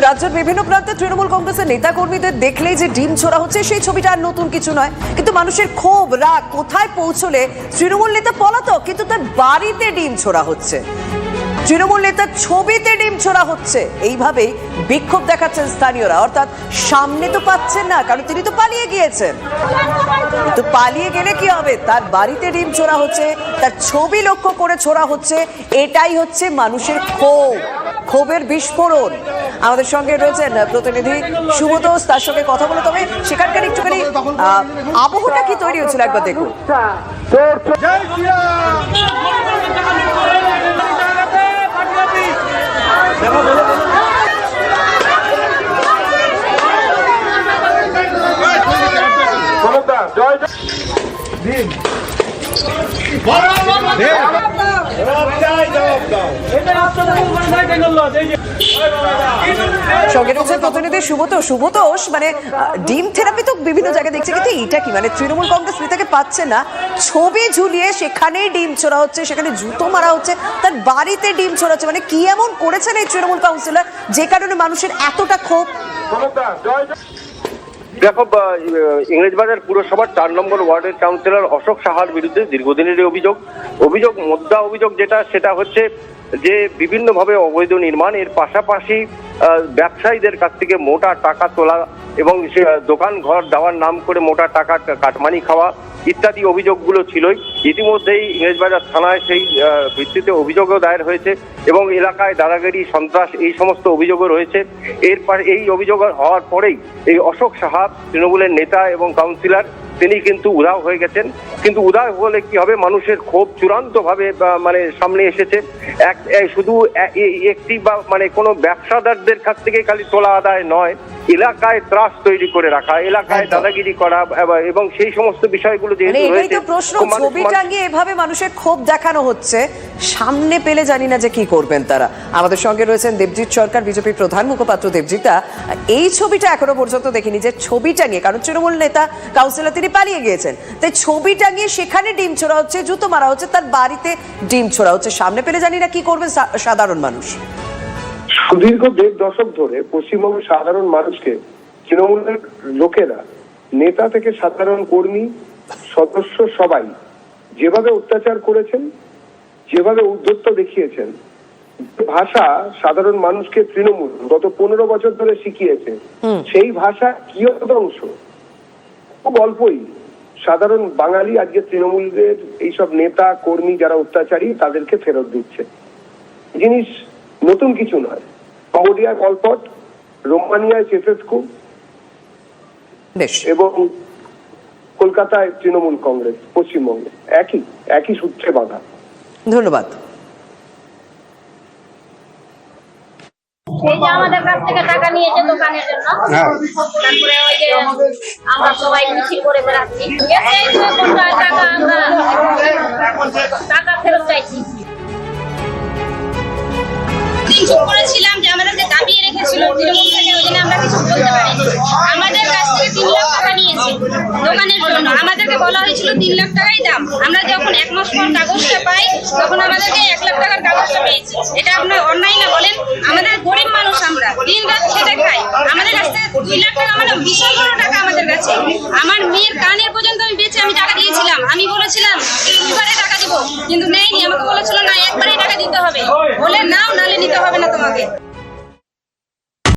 রাজ্যের বিভিন্ন প্রান্তে তৃণমূল কংগ্রেসের নেতা কর্মীদের দেখলেই যে ডিম ছোড়া হচ্ছে সেই ছবিটা আর নতুন কিছু নয়, কিন্তু মানুষের ক্ষোভ রাগ কোথায় পৌঁছলে তৃণমূল নেতা পলাতক কিন্তু তার বাড়িতে ডিম ছোড়া হচ্ছে, তৃণমূল নেতার ছবিতে ডিম ছোড়া হচ্ছে। এইভাবেই বিক্ষোভ দেখাচ্ছেন স্থানীয়রা, অর্থাৎ সামনে তো পাচ্ছেন না কারণ তিনি তো পালিয়ে গিয়েছেন। তো পালিয়ে গেলে কি হবে, তার বাড়িতে ডিম ছোড়া হচ্ছে, তার ছবি লক্ষ্য করে ছোড়া হচ্ছে। এটাই হচ্ছে মানুষের ক্ষোভ, ক্ষোভের বিস্ফোরণ। আমাদের সঙ্গে রয়েছেন প্রতিনিধি সুবোধ, তার সঙ্গে কথা বলে। তবে সেখানকার একটুখানি আবহটা কি তৈরি হচ্ছিল একবার দেখুন। সঙ্গে রয়েছে প্রতিনিধি সুবোধ। মানে ডিম থেরাপি তো বিভিন্ন জায়গায় দেখছি, কিন্তু এটা কি মানে তৃণমূল কংগ্রেস নেতাকে পাচ্ছে না, ছবি ঝুলিয়ে সেখানেই ডিম ছোড়া হচ্ছে, সেখানে জুতো মারা হচ্ছে, তার বাড়িতে ডিম ছোড়া হচ্ছে। মানে কি এমন করেছেন এই তৃণমূল কাউন্সিলর যে কারণে মানুষের এতটা ক্ষোভ? দেখো, ইংরেজবাজার পুরসভার 4 নম্বর ওয়ার্ডের কাউন্সিলর অশোক সাহার বিরুদ্ধে দীর্ঘদিনের অভিযোগ সেটা হচ্ছে যে বিভিন্নভাবে অবৈধ নির্মাণ, এর পাশাপাশি ব্যবসায়ীদের কাছ থেকে মোটা টাকা তোলা এবং দোকান ঘর দেওয়ার নাম করে মোটা টাকা কাটমানি খাওয়া ইত্যাদি অভিযোগগুলো ছিলই। ইতিমধ্যেই ইংরেজবাজার থানায় সেই ভিত্তিতে অভিযোগও দায়ের হয়েছে এবং এলাকায় দাদাগিরি, সন্ত্রাস এই সমস্ত অভিযোগও রয়েছে। এই অভিযোগ হওয়ার পরেই এই অশোক সাহা, তৃণমূলের নেতা এবং কাউন্সিলর, তিনি কিন্তু উধাও হয়ে গেছেন। কিন্তু উধাও হলে কি হবে, মানুষের ক্ষোভ চূড়ান্তভাবে মানে সামনে এসেছে। শুধু একটি বা মানে কোনো ব্যবসাদারদের কাছ থেকে খালি তোলা আদায় নয়, এলাকায় ত্রাস তৈরি করে রাখা, এলাকায় দাদাগিরি করা এবং সেই সমস্ত বিষয়গুলো যেহেতু রয়েছে, প্রশ্ন ছবি টাঙিয়ে এভাবে মানুষের ক্ষোভ দেখানো হচ্ছে, সামনে পেলে জানি না যে কি করবেন তারা। আমাদের সঙ্গে রয়েছেন দেবজিৎ সরকার, বিজেপি প্রধান মুখপাত্র। দেবজিৎ, এই ছবিটা এখনো পর্যন্ত দেখিনি, যে ছবি টাঙিয়ে, কারণ তৃণমূল নেতা কাউন্সিলর তিনি পালিয়ে গিয়েছেন, তাই ছবি টাঙিয়ে সেখানে ডিম ছোড়া হচ্ছে, জুতো মারা হচ্ছে, তার বাড়িতে ডিম ছোড়া হচ্ছে, সামনে পেলে জানি না কি করবেন সাধারণ মানুষ। সুদীর্ঘ 1.5 দশক ধরে পশ্চিমবঙ্গের সাধারণ মানুষকে তৃণমূলের লোকেরা, নেতা থেকে সাধারণ কর্মী, সদস্য সবাই যেভাবে অত্যাচার করেছেন, যেভাবে উদ্ধত্ত দেখিয়েছেন, ভাষা সাধারণ মানুষকে তৃণমূল গত 15 বছর ধরে শিখিয়েছে, সেই ভাষা কিয়দংশ খুব অল্পই সাধারণ বাঙালি আজকে তৃণমূলের এইসব নেতা কর্মী যারা অত্যাচারী তাদেরকে ফেরত দিচ্ছে। জিনিস নতুন কিছু নয়। কম্বোডিয়ায় পলপট, রোমানিয়ায় চেসেস্কু এবং কলকাতায় তৃণমূল কংগ্রেস, পশ্চিমবঙ্গে একই সূত্রে বাঁধা। ধন্যবাদ। এই যে আমাদের কাছ থেকে টাকা নিয়েছে দোকানের জন্য, তারপরে ওই যে আমরা সবাই মিছিল করে বেড়াচ্ছি, টাকা ফেরত চাইছি। চুপ করেছিলাম যে আমাদেরকে দাবিয়ে রেখেছিল তৃণমূল থেকে, ওই জন্য আমরা কিছু বলতে পারিনি। আমাদের কাছ থেকে 3 লাখ টাকা নিয়েছে দোকানের জন্য, আমাদেরকে বলা হয়েছিল 3 লাখ টাকাই দাম। আমরা যখন 1 মাস পর কাগজটা পাই তখন আমাদেরকে 1 লাখ টাকার কাগজটা পেয়েছি। এটা আপনার অন্যায় না বলেন? আমাদের গরিব মানুষ, আমরা দিন রাত খেটে খাই, আমাদের কাছ থেকে 2 লাখ টাকা মানে বিশাল বড় টাকা আমাদের কাছে। আমার মেয়ের কানের পর্যন্ত আমি বেঁচে আমি টাকা দিয়েছিলাম, আমি বলেছিলাম দুবারে টাকা দিব, কিন্তু নেয়নি, আমাকে বলেছিল না একবারেই টাকা দিতে হবে, বলে নাও নালে নিতে হবে না তোমাকে।